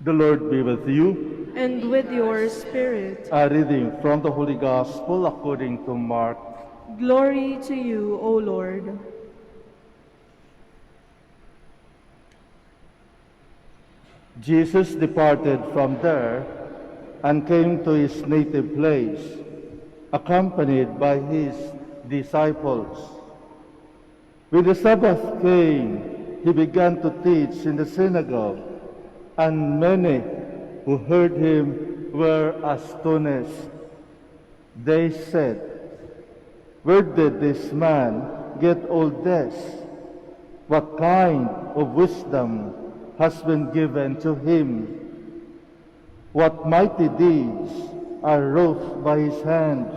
The Lord be with you. And with your spirit. A reading from the Holy Gospel according to Mark. Glory to you, O Lord. Jesus departed from there and came to his native place, accompanied by his disciples. When the Sabbath came, he began to teach in the synagogue, and many who heard him were astonished. They said, "Where did this man get all this? What kind of wisdom has been given to him? What mighty deeds are wrought by his hands?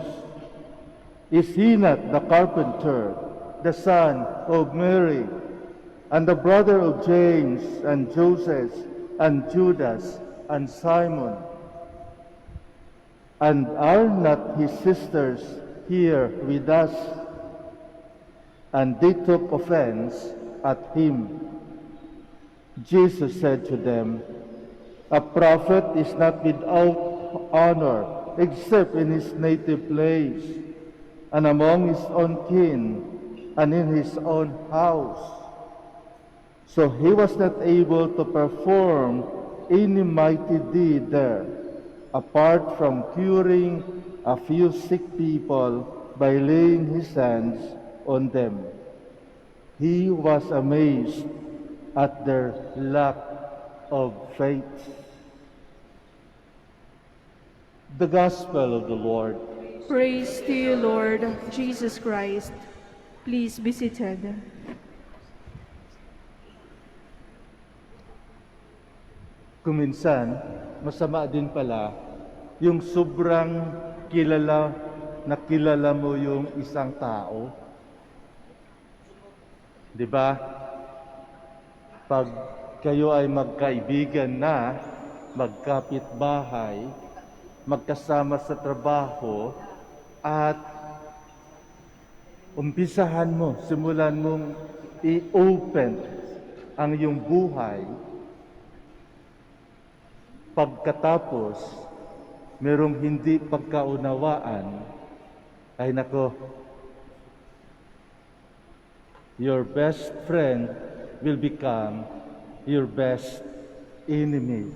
Is he not the carpenter, the son of Mary, and the brother of James and Joseph and Judas and Simon? And are not his sisters here with us?" And they took offense at him. Jesus said to them, "A prophet is not without honor except in his native place, and among his own kin, and in his own house." So he was not able to perform any mighty deed there, apart from curing a few sick people by laying his hands on them. He was amazed at their lack of faith. The Gospel of the Lord. Praise to you, Lord Jesus Christ. Please be seated. Kuminsan, masama din pala yung sobrang kilala mo yung isang tao. 'Di ba? Pag kayo ay magkaibigan na, magkapitbahay, magkasama sa trabaho, at simulan mong i-open ang iyong buhay, pagkatapos merong hindi pagkaunawaan, ay nako, your best friend will become your best enemy.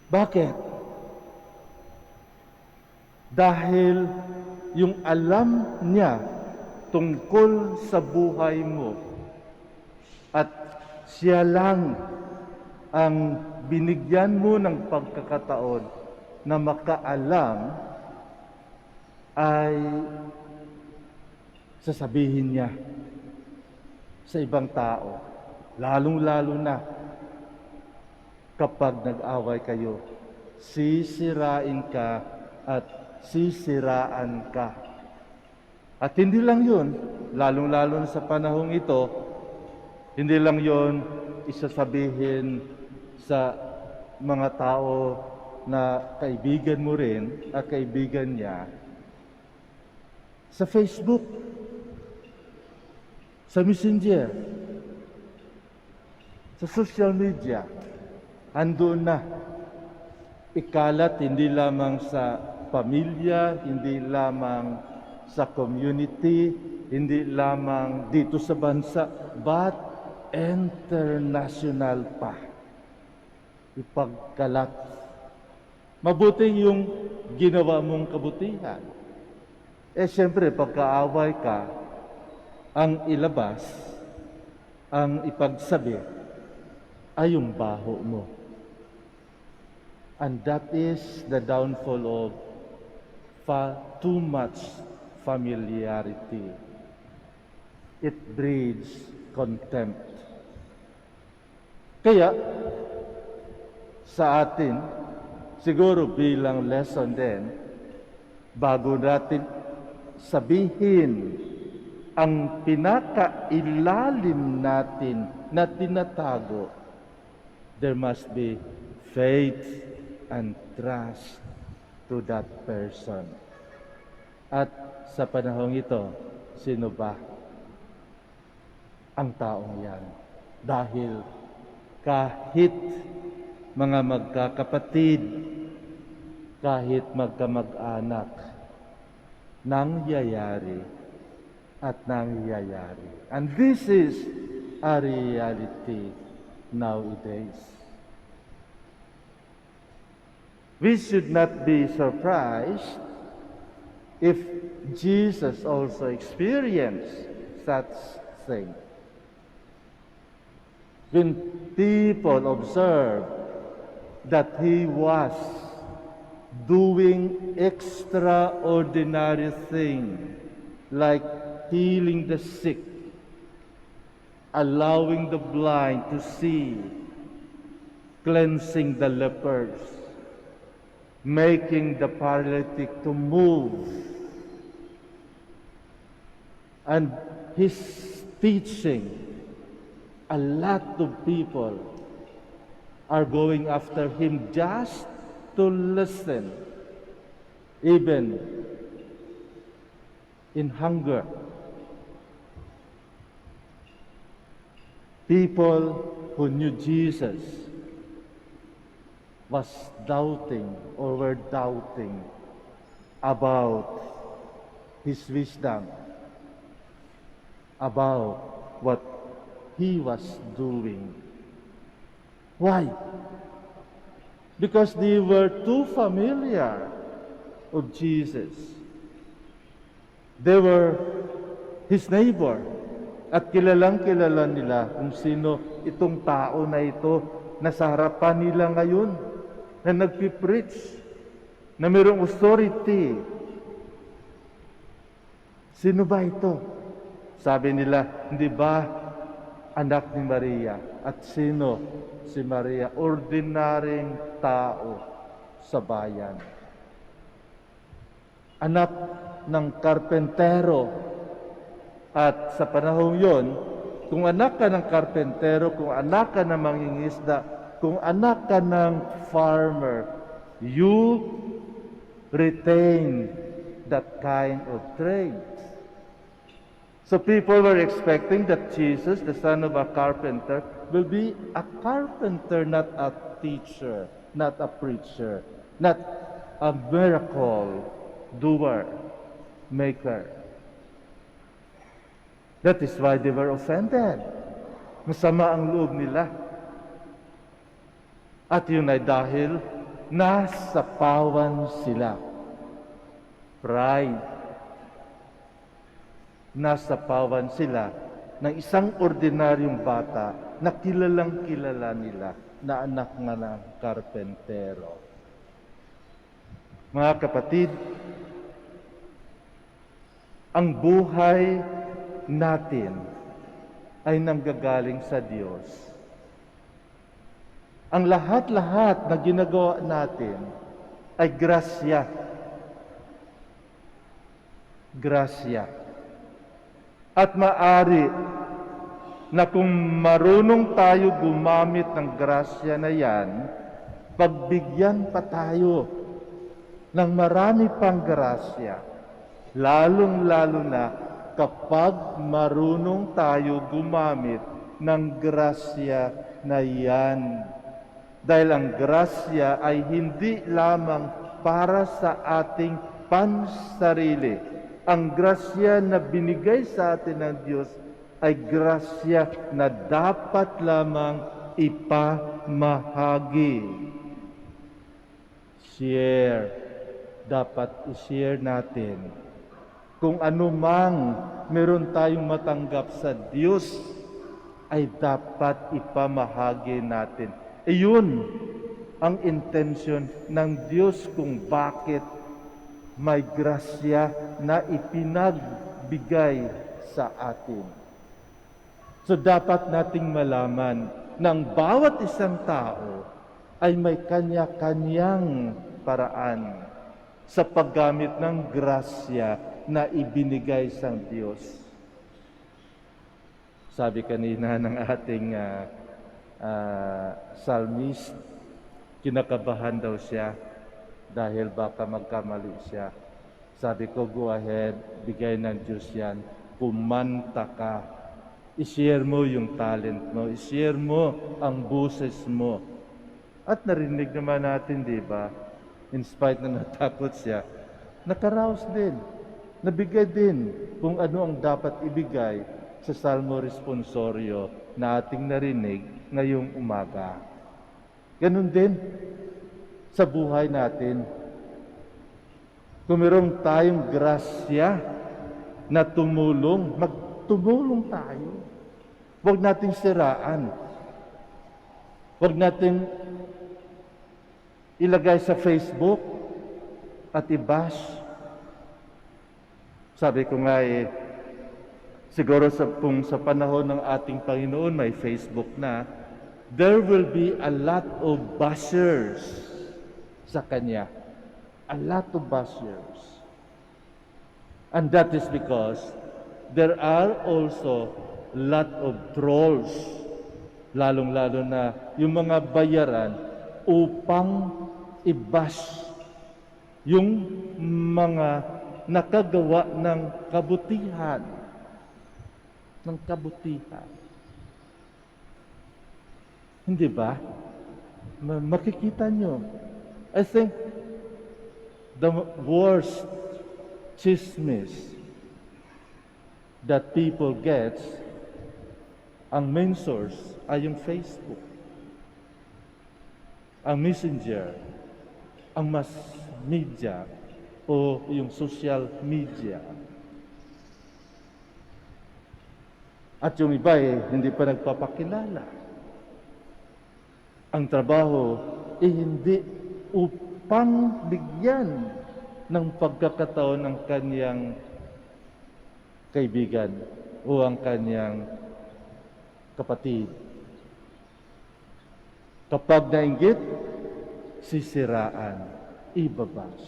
Bakit? Dahil yung alam niya tungkol sa buhay mo at siya lang ang binigyan mo ng pagkakataon na makaalam, ay sasabihin niya sa ibang tao, lalong-lalo na kapag nag-away kayo, sisirain ka at sisiraan ka. At hindi lang yun, lalong-lalo na sa panahong ito, hindi lang yun isasabihin sa mga tao na kaibigan mo rin at kaibigan niya, sa Facebook, sa Messenger, sa social media, andun na. Ikalat hindi lamang sa pamilya, hindi lamang sa community, hindi lamang dito sa bansa, but international pa. Ipagkalat. Mabuti yung ginawa mong kabutihan. Siyempre, pagkaaway ka, ang ilabas, ang ipagsabi, ay yung baho mo. And that is the downfall of too much familiarity. It breeds contempt. Kaya, sa atin, siguro bilang lesson din, bago natin sabihin ang pinakailalim natin na tinatago, there must be faith and trust to that person. At sa panahong ito, sino ba ang taong yan? Dahil kahit mga magkakapatid, kahit magkamag-anak, nangyayari at nangyayari. And this is a reality nowadays. We should not be surprised if Jesus also experienced such thing. When people observe that he was doing extraordinary thing like healing the sick, allowing the blind to see, cleansing the lepers, making the paralytic to move, and his teaching, a lot of people are going after him just to listen, even in hunger. People who knew Jesus was doubting or were doubting about his wisdom, about what he was doing. Why? Because they were too familiar of Jesus. They were his neighbor. At kilalang-kilala nila kung sino itong tao na ito na sa harapan nila ngayon, na nagpipreach, na mayroong authority. Sino ba ito? Sabi nila, hindi ba anak ni Maria? At sino si Maria? Ordinaryong tao sa bayan. Anak ng karpentero. At sa panahong yon, kung anak ka ng karpentero, kung anak ka ng mangingisda, kung anak ka ng farmer, you retain that kind of trade. So people were expecting that Jesus, the son of a carpenter, will be a carpenter, not a teacher, not a preacher, not a miracle doer, maker. That is why they were offended. Masama ang loob nila. At yun ay dahil nasapawan sila. Pride. Nasapawan sila ng isang ordinaryong bata na kilalang kilala nila na anak nga ng karpentero. Mga kapatid, ang buhay natin ay nanggagaling sa Diyos. Ang lahat-lahat na ginagawa natin ay grasya. Grasya. At maari na kung marunong tayo gumamit ng grasya na yan, pagbigyan pa tayo ng marami pang grasya, lalong-lalo na kapag marunong tayo gumamit ng grasya na yan. Dahil ang grasya ay hindi lamang para sa ating pansarili. Ang grasya na binigay sa atin ng Diyos ay grasya na dapat lamang ipamahagi. Share. Dapat i-share natin. Kung ano mang meron tayong matanggap sa Diyos, ay dapat ipamahagi natin. Iyon ang intensyon ng Diyos kung bakit may grasya na ipinagbigay sa atin. So dapat nating malaman ng bawat isang tao ay may kanya-kanyang paraan sa paggamit ng grasya na ibinigay sa Diyos. Sabi kanina ng ating psalmist, kinakabahan daw siya dahil baka magkamali siya. Sabi ko, go ahead, bigay ng Diyos yan, kumanta ka. I-share mo yung talent mo, i-share mo ang boses mo. At narinig naman natin, di ba? In spite na natakot siya, nakaraos din. Nabigay din kung ano ang dapat ibigay sa Salmo Responsorio na ating narinig ngayong umaga. Ganun din sa buhay natin. Kung meron tayong grasya na tumulong, magtumulong tayo. Huwag nating siraan. Huwag nating ilagay sa Facebook at i-bash. Sabi ko nga siguro kung sa panahon ng ating Panginoon may Facebook na, there will be a lot of bashers sa Kanya. A lot of bashers. And that is because there are also lot of trolls. Lalong-lalo na yung mga bayaran upang i-bash yung mga nakagawa ng kabutihan. Ng kabutihan. Hindi ba? Makikita nyo. I think the worst chismis that people get, ang main source ay yung Facebook, ang messenger, ang mass media o yung social media. At yung iba hindi pa nagpapakilala. Ang trabaho hindi upang bigyan ng pagkakataon ng kanyang kaibigan o ang kanyang kapatid. Kapag nainggit, sisiraan, ibabas.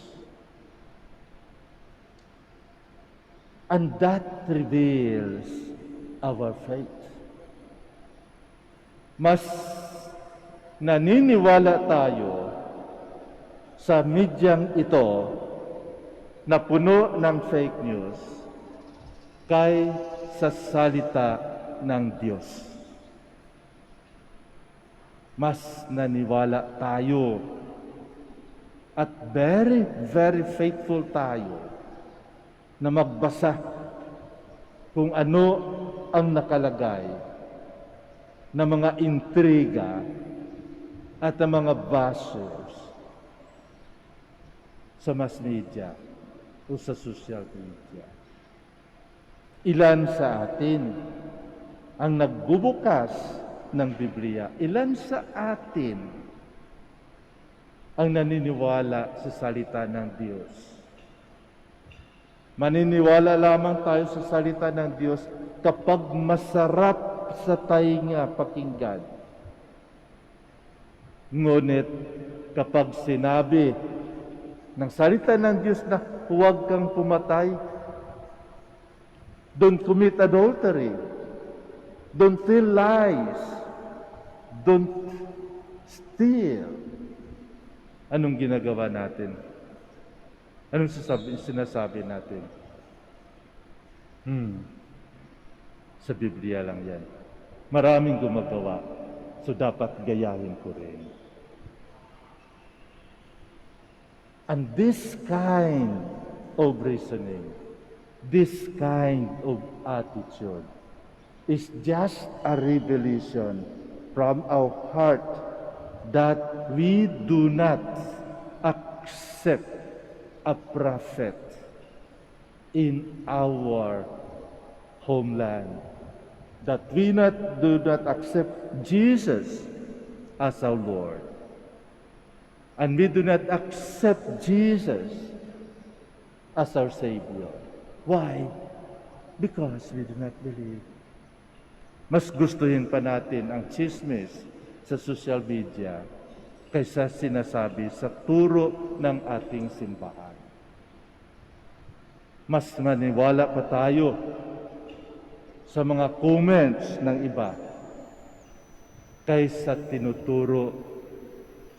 And that reveals our faith. Mas naniniwala tayo sa medyang ito na puno ng fake news kay sa salita ng Diyos. Mas naniwala tayo at very, very faithful tayo na magbasa kung ano ang nakalagay na mga intriga at ang mga bashers sa mass media o sa social media. Ilan sa atin ang nagbubukas ng Biblia? Ilan sa atin ang naniniwala sa salita ng Diyos? Maniniwala lamang tayo sa salita ng Diyos kapag masarap sa tainga pakinggan. Ngunit kapag sinabi ng salita ng Diyos na huwag kang pumatay, don't commit adultery, don't tell lies, don't steal, anong ginagawa natin? Anong sinasabi natin? Sa Biblia lang yan. Maraming gumagawa, so dapat gayahin ko rin. And this kind of reasoning, this kind of attitude is just a revelation from our heart that we do not accept a prophet in our homeland, that we do not accept Jesus as our Lord, and we do not accept Jesus as our Savior. Why? Because we do not believe. Mas gustuhin pa natin ang chismis sa social media kaysa sinasabi sa turo ng ating simbahan. Mas maniwala pa tayo sa mga comments ng iba kaysa tinuturo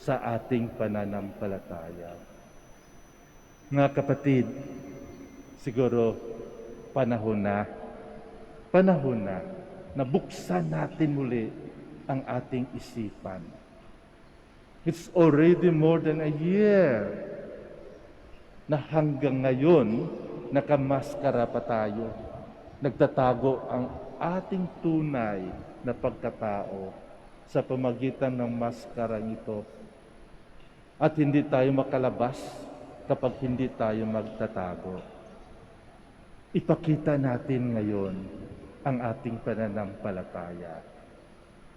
sa ating pananampalataya. Mga kapatid, siguro panahon na buksan natin muli ang ating isipan. It's already more than a year na hanggang ngayon nakamaskara pa tayo. Nagtatago ang ating tunay na pagkatao sa pamagitan ng maskarang ito. At hindi tayo makalabas kapag hindi tayo magtatago. Ipakita natin ngayon ang ating pananampalataya.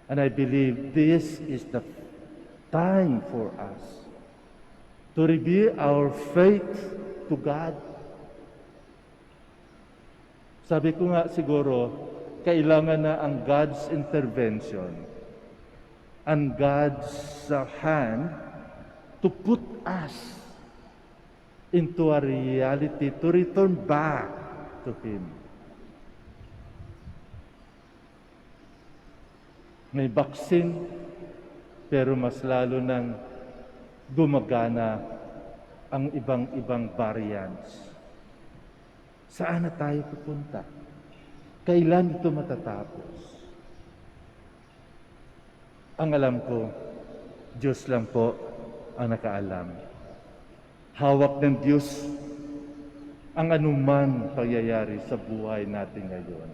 And I believe this is the time for us to reveal our faith to God. Sabi ko nga siguro, kailangan na ang God's intervention and God's hand to put us into a reality, to return back to Him. May vaccine, pero mas lalo nang gumagana ang ibang variants. Saan na tayo pupunta? Kailan ito matatapos? Ang alam ko, Diyos lang po ang nakaalam. Hawak ng Diyos ang anuman pangyayari sa buhay natin ngayon.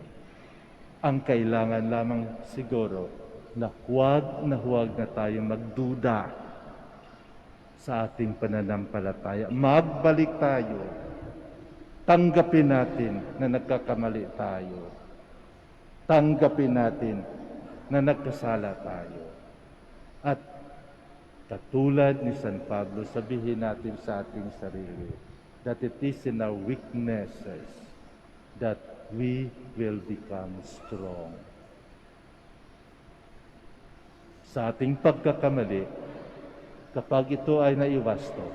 Ang kailangan lamang siguro na huwag na tayo magduda sa ating pananampalataya. Magbalik tayo. Tanggapin natin na nagkakamali tayo. Tanggapin natin na nagkasala tayo. At katulad ni San Pablo, sabihin natin sa ating sarili that it is in our weaknesses that we will become strong. Sa ating pagkakamali, kapag ito ay naiwasto,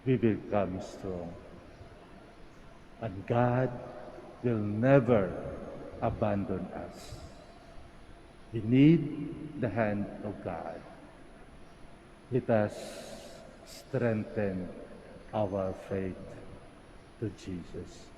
we will become strong. And God will never abandon us. We need the hand of God. Let us strengthen our faith to Jesus.